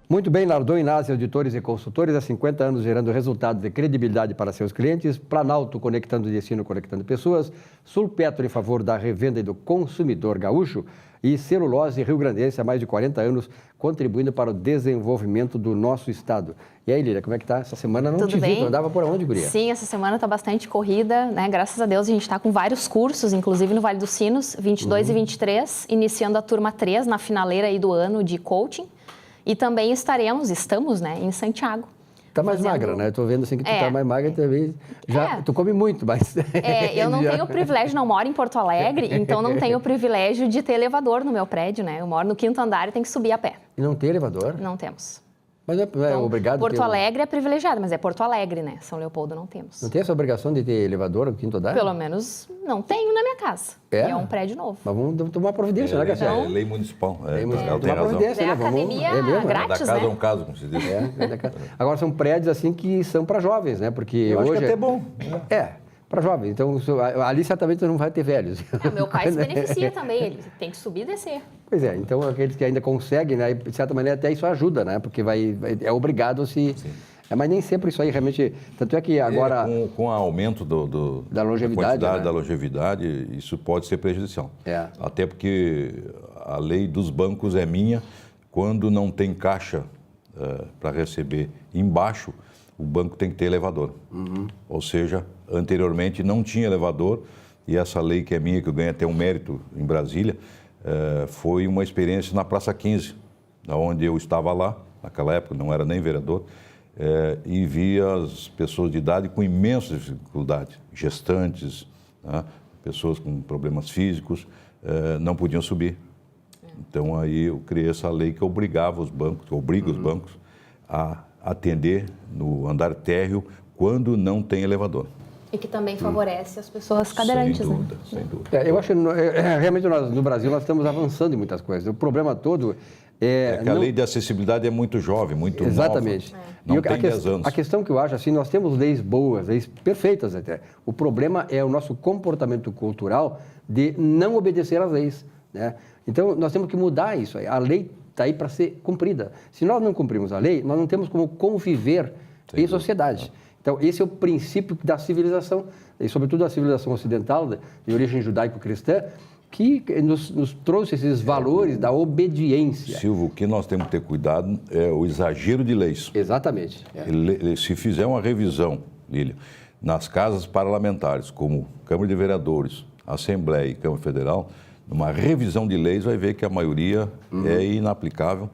Muito bem, Nardon Inácio, auditores e consultores, há 50 anos gerando resultados de credibilidade para seus clientes, Planalto conectando destino, conectando pessoas, Sulpetro em favor da revenda e do consumidor gaúcho e Celulose Rio-Grandense há mais de 40 anos, contribuindo para o desenvolvimento do nosso estado. E aí, Lília, como é que tá? Essa semana não te vi, tu andava por onde, guria? Sim, essa semana tá bastante corrida, né? Graças a Deus a gente está com vários cursos, inclusive no Vale dos Sinos, 22 e 23, iniciando a turma 3 na finaleira aí do ano de coaching. E também estamos, né, em Santiago. Tá mais magra, né? Eu tô vendo assim que tu tá mais magra também. Já, tu come muito, mas... eu não tenho o privilégio, não moro em Porto Alegre, então não tenho o privilégio de ter elevador no meu prédio, né? Eu moro no 5º andar e tenho que subir a pé. E não tem elevador? Não temos. Mas não é então, obrigado Porto Alegre é privilegiado, mas é Porto Alegre, né? São Leopoldo não temos. Não tem essa obrigação de ter elevador no 5º andar? Pelo menos não tenho na minha casa. É um prédio novo. Mas vamos tomar providência, né, Cassiano? É lei municipal. Lei municipal. Tomar providência, né? Academia grátis, da casa né? é um caso, como se diz. Agora, são prédios assim que são para jovens, né? Porque eu hoje acho que é até bom. Para jovens. Então, ali certamente não vai ter velhos. Meu pai se beneficia também, ele tem que subir e descer. Pois é, então aqueles que ainda conseguem, né, de certa maneira até isso ajuda, né? Porque é obrigado a se... mas nem sempre isso aí realmente... Tanto é que agora... Com o aumento da longevidade, quantidade né? da longevidade, isso pode ser prejudicial. Até porque a lei dos bancos é minha, quando não tem caixa para receber embaixo, o banco tem que ter elevador. Ou seja, anteriormente não tinha elevador, e essa lei que é minha, que eu ganhei até um mérito em Brasília, foi uma experiência na Praça 15, onde eu estava lá, naquela época, não era nem vereador, e via as pessoas de idade com imensa dificuldade, gestantes, né, pessoas com problemas físicos, não podiam subir. Então aí eu criei essa lei que obrigava os bancos, obriga os bancos a atender no andar térreo quando não tem elevador. E que também favorece as pessoas cadeirantes, sem dúvida, né? Sem dúvida. Eu acho que realmente no Brasil nós estamos avançando em muitas coisas. O problema todo é que a lei de acessibilidade é muito jovem, muito Exatamente. nova. Não tem 10 anos. A questão que eu acho, assim, nós temos leis boas, leis perfeitas até. O problema é o nosso comportamento cultural de não obedecer às leis, né? Então, nós temos que mudar isso aí. A lei está aí para ser cumprida. Se nós não cumprimos a lei, nós não temos como conviver em sociedade. Então, esse é o princípio da civilização, e sobretudo a civilização ocidental, de origem judaico-cristã, que nos trouxe esses valores da obediência. Silvio, o que nós temos que ter cuidado é o exagero de leis. Exatamente. Se fizer uma revisão, Lília, nas casas parlamentares, como Câmara de Vereadores, Assembleia e Câmara Federal, numa revisão de leis, vai ver que a maioria é inaplicável,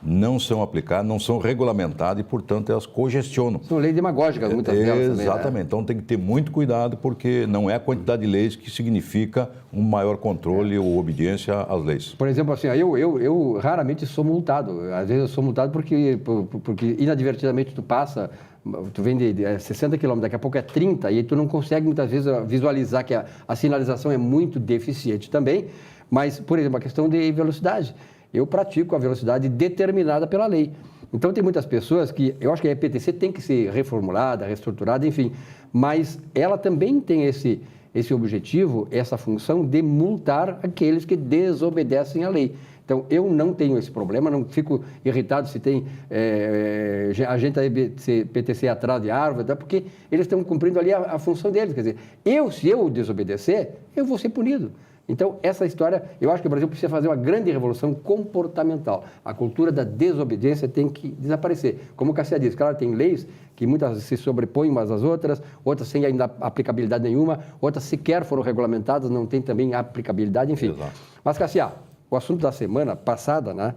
não são aplicadas, não são regulamentadas e, portanto, elas congestionam. São leis demagógicas, muitas delas também, exatamente. Né? Então, tem que ter muito cuidado, porque não é a quantidade de leis que significa um maior controle ou obediência às leis. Por exemplo, assim, eu raramente sou multado. Às vezes eu sou multado porque inadvertidamente tu vem de 60 km, daqui a pouco é 30, e tu não consegue muitas vezes visualizar que a sinalização é muito deficiente também. Mas, por exemplo, a questão de velocidade. Eu pratico a velocidade determinada pela lei. Então, tem muitas pessoas que... Eu acho que a EPTC tem que ser reformulada, reestruturada, enfim. Mas ela também tem esse objetivo, essa função de multar aqueles que desobedecem à lei. Então, eu não tenho esse problema, não fico irritado se tem agente da EPTC atrás de árvore, tá? Porque eles estão cumprindo ali a função deles. Quer dizer, se eu desobedecer, eu vou ser punido. Então, essa história, eu acho que o Brasil precisa fazer uma grande revolução comportamental. A cultura da desobediência tem que desaparecer. Como o Cassiano disse, claro, tem leis que muitas se sobrepõem umas às outras sem ainda aplicabilidade nenhuma, outras sequer foram regulamentadas, não tem também aplicabilidade, enfim. Exato. Mas, Cassiano, o assunto da semana passada, né,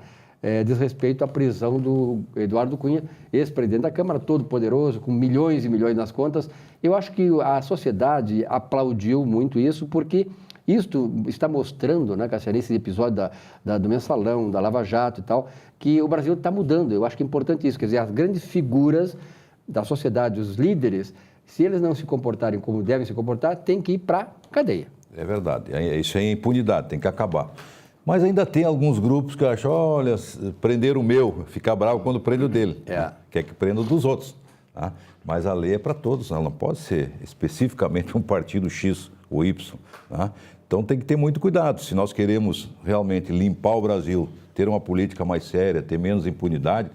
diz respeito à prisão do Eduardo Cunha, ex-presidente da Câmara, todo poderoso, com milhões e milhões nas contas. Eu acho que a sociedade aplaudiu muito isso, porque isto está mostrando, né, Cassiano, esse episódio do Mensalão, da Lava Jato e tal, que o Brasil está mudando. Eu acho que é importante isso. Quer dizer, as grandes figuras da sociedade, os líderes, se eles não se comportarem como devem se comportar, tem que ir para a cadeia. É verdade. Isso é impunidade, tem que acabar. Mas ainda tem alguns grupos que acham, olha, prender o meu, fica bravo quando prende o dele. Quer que prenda o dos outros. Tá? Mas a lei é para todos, ela não pode ser especificamente um partido X ou Y. Tá? Então tem que ter muito cuidado. Se nós queremos realmente limpar o Brasil, ter uma política mais séria, ter menos impunidade,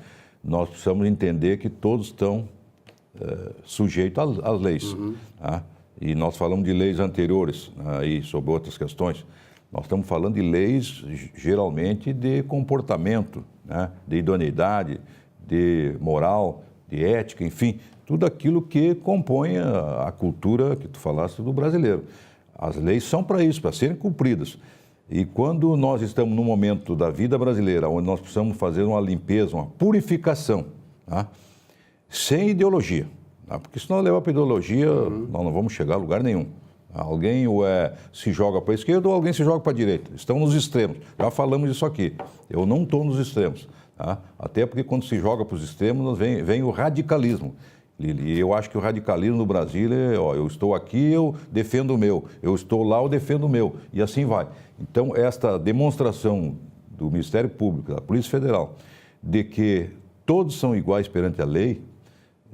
nós precisamos entender que todos estão sujeitos às leis. Tá? E nós falamos de leis anteriores, aí sobre outras questões. Nós estamos falando de leis, geralmente, de comportamento, né? De idoneidade, de moral, de ética, enfim, tudo aquilo que compõe a cultura que tu falaste do brasileiro. As leis são para isso, para serem cumpridas. E quando nós estamos num momento da vida brasileira, onde nós precisamos fazer uma limpeza, uma purificação, tá? Sem ideologia, tá? Porque se nós levar para ideologia, nós não vamos chegar a lugar nenhum. Alguém se joga para a esquerda ou alguém se joga para a direita. Estão nos extremos. Já falamos disso aqui. Eu não estou nos extremos. Tá? Até porque quando se joga para os extremos, vem o radicalismo. E eu acho que o radicalismo no Brasil é, ó, eu estou aqui, eu defendo o meu. Eu estou lá, eu defendo o meu. E assim vai. Então, esta demonstração do Ministério Público, da Polícia Federal, de que todos são iguais perante a lei,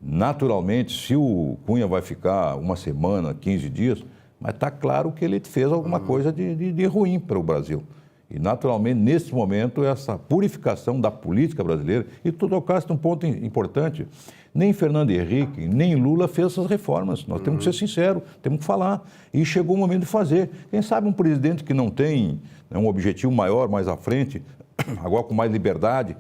naturalmente, se o Cunha vai ficar uma semana, 15 dias, mas está claro que ele fez alguma coisa de ruim para o Brasil. E, naturalmente, nesse momento, essa purificação da política brasileira, e tu tocaste um ponto importante, nem Fernando Henrique, nem Lula fez essas reformas. Nós temos que ser sinceros, temos que falar. E chegou o momento de fazer. Quem sabe um presidente que não tem um objetivo maior, mais à frente, agora com mais liberdade,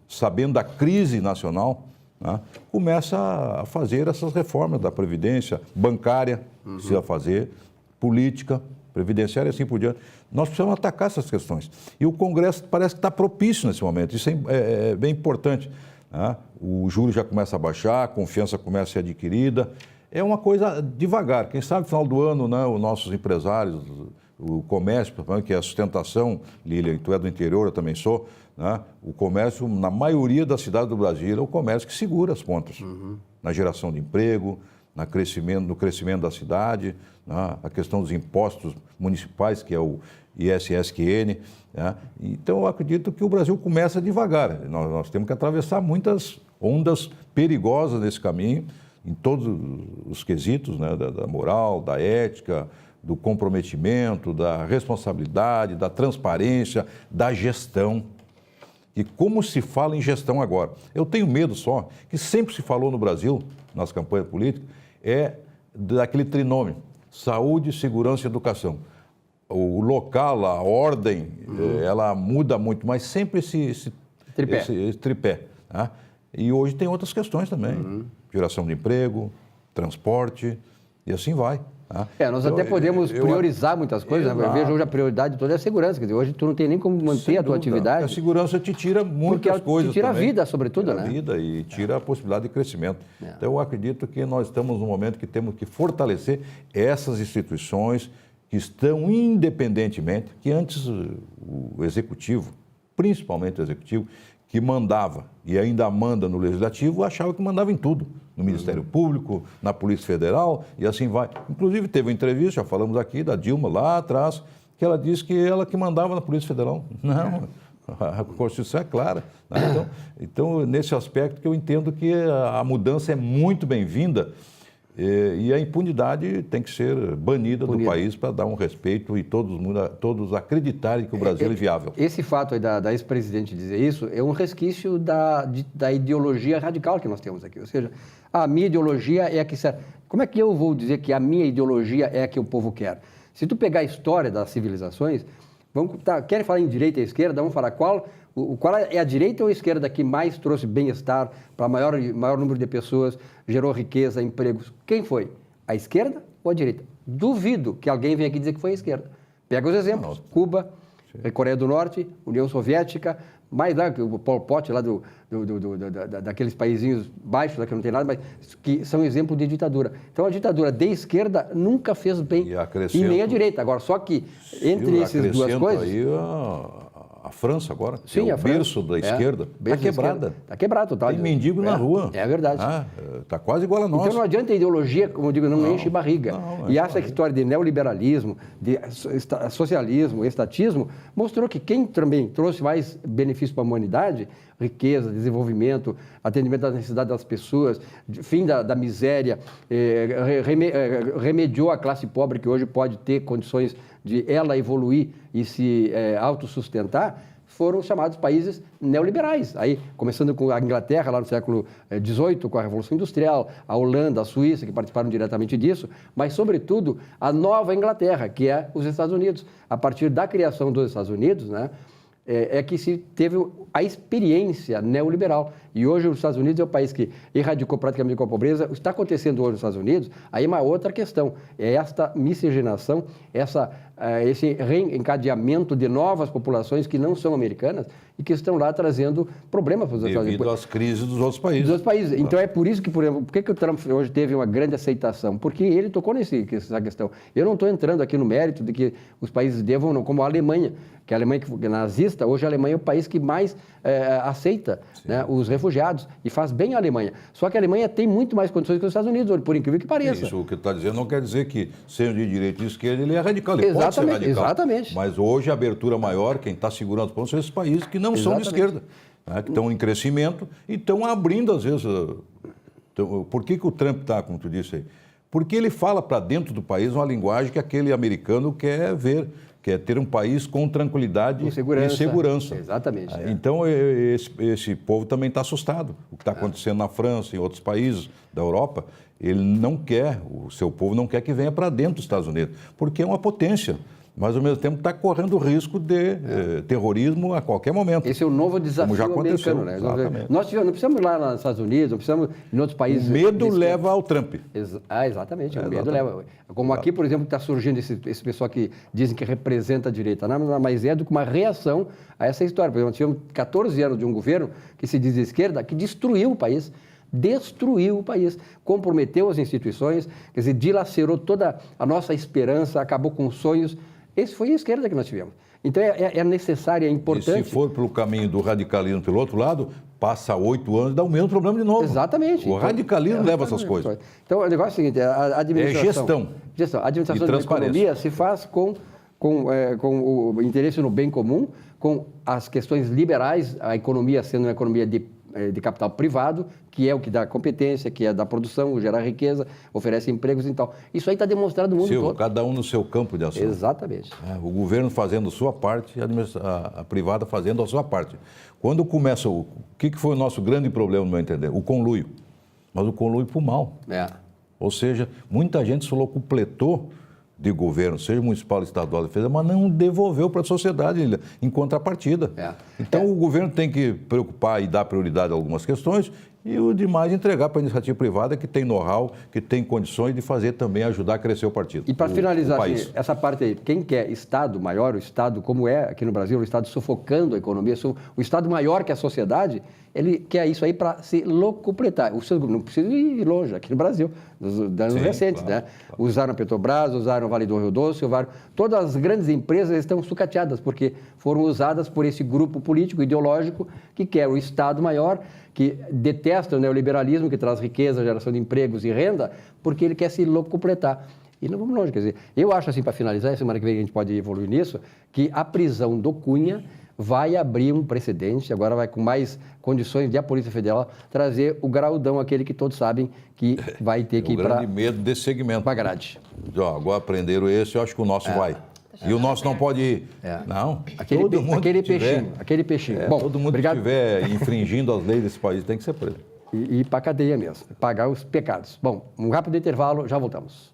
sabendo da crise nacional, né, começa a fazer essas reformas da Previdência, bancária, precisa fazer, política, previdenciária e assim por diante. Nós precisamos atacar essas questões. E o Congresso parece que está propício nesse momento. Isso é bem importante. Né? O juro já começa a baixar, a confiança começa a ser adquirida. É uma coisa devagar. Quem sabe no final do ano, né, os nossos empresários, o comércio, que é a sustentação, Lília, tu é do interior, eu também sou, né? O comércio, na maioria das cidades do Brasil, é o comércio que segura as pontas. Na geração de emprego, no crescimento da cidade, né? A questão dos impostos municipais, que é o ISSQN. Né? Então, eu acredito que o Brasil começa devagar. Nós temos que atravessar muitas ondas perigosas nesse caminho, em todos os quesitos, né? Da moral, da ética, do comprometimento, da responsabilidade, da transparência, da gestão. E como se fala em gestão agora? Eu tenho medo só que sempre se falou no Brasil, nas campanhas políticas, daquele trinômio: saúde, segurança e educação. O local, a ordem, ela muda muito, mas sempre esse tripé. Tá? E hoje tem outras questões também. Geração de emprego, transporte, e assim vai. Tá? Nós até podemos priorizar muitas coisas, né? Eu vejo hoje a prioridade toda é a segurança. Quer dizer, hoje tu não tem nem como manter a tua atividade. A segurança te tira muitas coisas. Te tira também. A vida, sobretudo, tira né? A vida e tira a possibilidade de crescimento. Então, eu acredito que nós estamos num momento que temos que fortalecer essas instituições que estão independentemente, que antes o Executivo, principalmente o Executivo, que mandava e ainda manda no Legislativo, achava que mandava em tudo. No Ministério Público, na Polícia Federal e assim vai. Inclusive, teve uma entrevista, já falamos aqui, da Dilma lá atrás, que ela disse que ela que mandava na Polícia Federal. Não, a Constituição é clara. Né? Então, nesse aspecto que eu entendo que a mudança é muito bem-vinda e a impunidade tem que ser banida do país para dar um respeito e todos acreditarem que o Brasil é viável. Esse fato aí da ex-presidente dizer isso é um resquício da ideologia radical que nós temos aqui. Ou seja, a minha ideologia é a que serve. Como é que eu vou dizer que a minha ideologia é a que o povo quer? Se tu pegar a história das civilizações, querem falar em direita e esquerda, vamos falar qual é a direita ou a esquerda que mais trouxe bem-estar para maior número de pessoas, gerou riqueza, empregos? Quem foi? A esquerda ou a direita? Duvido que alguém venha aqui dizer que foi a esquerda. Pega os exemplos: Cuba, Coreia do Norte, União Soviética, mais lá, o Pol Pot lá daqueles paizinhos baixos, lá que não tem nada, mas que são exemplo de ditadura. Então, a ditadura de esquerda nunca fez bem, e nem a direita. Agora, só que entre essas duas coisas... Aí a França agora, sim, é o berço da esquerda, está quebrada. Está quebrado, total. Tem mendigo na rua. É verdade. Está quase igual a nós. Então não adianta a ideologia, como eu digo, não enche barriga. E essa história de neoliberalismo, de socialismo, estatismo, mostrou que quem também trouxe mais benefício para a humanidade, riqueza, desenvolvimento, atendimento às necessidades das pessoas, fim da miséria, remediou a classe pobre que hoje pode ter condições de ela evoluir e se autossustentar, foram os chamados países neoliberais. Aí, começando com a Inglaterra, lá no século XVIII, com a Revolução Industrial, a Holanda, a Suíça, que participaram diretamente disso, mas, sobretudo, a nova Inglaterra, que é os Estados Unidos. A partir da criação dos Estados Unidos, né, é que se teve a experiência neoliberal. E hoje os Estados Unidos é o país que erradicou praticamente com a pobreza. O que está acontecendo hoje nos Estados Unidos, aí é uma outra questão. É esta miscigenação, esse reencadeamento de novas populações que não são americanas e que estão lá trazendo problemas para os Estados Unidos. Devido às crises dos outros países. Dos outros países. Então é por isso que, por exemplo, por que o Trump hoje teve uma grande aceitação? Porque ele tocou nessa questão. Eu não estou entrando aqui no mérito de que os países devam ou não, como a Alemanha, que a Alemanha que é nazista, hoje a Alemanha é o país que mais aceita, né, os refugiados e faz bem a Alemanha. Só que a Alemanha tem muito mais condições que os Estados Unidos, por incrível que pareça. Isso, o que está dizendo não quer dizer que, sendo de direita e de esquerda, ele é radical. Ele pode ser radical. Exatamente. Mas hoje a abertura maior, quem está segurando os pontos são esses países que não são de esquerda, né, que estão em crescimento e estão abrindo, às vezes. Então, por que o Trump está, como tu disse aí? Porque ele fala para dentro do país uma linguagem que aquele americano quer ver, que é ter um país com tranquilidade e segurança. Exatamente. Então, esse povo também está assustado. O que está acontecendo na França e em outros países da Europa, ele não quer, o seu povo não quer que venha para dentro dos Estados Unidos, porque é uma potência. Mas, ao mesmo tempo, está correndo o risco de terrorismo a qualquer momento. Esse é o novo desafio já aconteceu, americano, né? Exatamente. Nós não precisamos ir lá nos Estados Unidos, não precisamos ir em outros países. O medo leva ao Trump. Exatamente, o medo leva. Como aqui, por exemplo, está surgindo esse pessoal que dizem que representa a direita, nada mais é do que uma reação a essa história. Por exemplo, nós tivemos 14 anos de um governo que se diz de esquerda, que destruiu o país. Destruiu o país, comprometeu as instituições, quer dizer, dilacerou toda a nossa esperança, acabou com os sonhos. Esse foi a esquerda que nós tivemos. Então é necessário, é importante... E se for pelo caminho do radicalismo pelo outro lado, passa 8 anos e dá o mesmo problema de novo. Exatamente. O radicalismo leva essas coisas. Então o negócio é o seguinte, a administração... É gestão. A administração da economia se faz com o interesse no bem comum, com as questões liberais, a economia sendo uma economia de capital privado, que é o que dá competência, que é da produção, gera riqueza, oferece empregos e tal. Isso aí está demonstrado no mundo todo. Cada um no seu campo de ação. Exatamente. O governo fazendo a sua parte, a privada fazendo a sua parte. Quando começa o que foi o nosso grande problema, no meu entender? O conluio. Mas o conluio para o mal. Ou seja, muita gente se locupletou de governo, seja municipal, estadual, defesa, mas não devolveu para a sociedade em contrapartida. Então, o governo tem que preocupar e dar prioridade a algumas questões e o demais entregar para a iniciativa privada que tem know-how, que tem condições de fazer também, ajudar a crescer o partido. E para finalizar essa parte aí, quem quer Estado maior, o Estado como é aqui no Brasil, o Estado sufocando a economia, o Estado maior que a sociedade, ele quer isso aí para se locupletar. Não precisa ir longe, aqui no Brasil, nos anos recentes, claro, né? Claro. Usaram a Petrobras, usaram o Vale do Rio Doce, todas as grandes empresas estão sucateadas, porque foram usadas por esse grupo político, ideológico, que quer o Estado maior, que detesta o neoliberalismo, que traz riqueza, geração de empregos e renda, porque ele quer se locupletar. E não vamos longe, quer dizer, eu acho assim, para finalizar, semana que vem a gente pode evoluir nisso, que a prisão do Cunha vai abrir um precedente, agora vai com mais condições de a Polícia Federal trazer o graudão, aquele que todos sabem que vai ter que ir para... O grande medo desse segmento. Para a grade. Agora aprenderam esse, eu acho que o nosso vai. E o nosso não pode ir. Não. Aquele peixinho. Bom, todo mundo que estiver infringindo as leis desse país tem que ser preso. E ir para a cadeia mesmo, pagar os pecados. Bom, um rápido intervalo, já voltamos.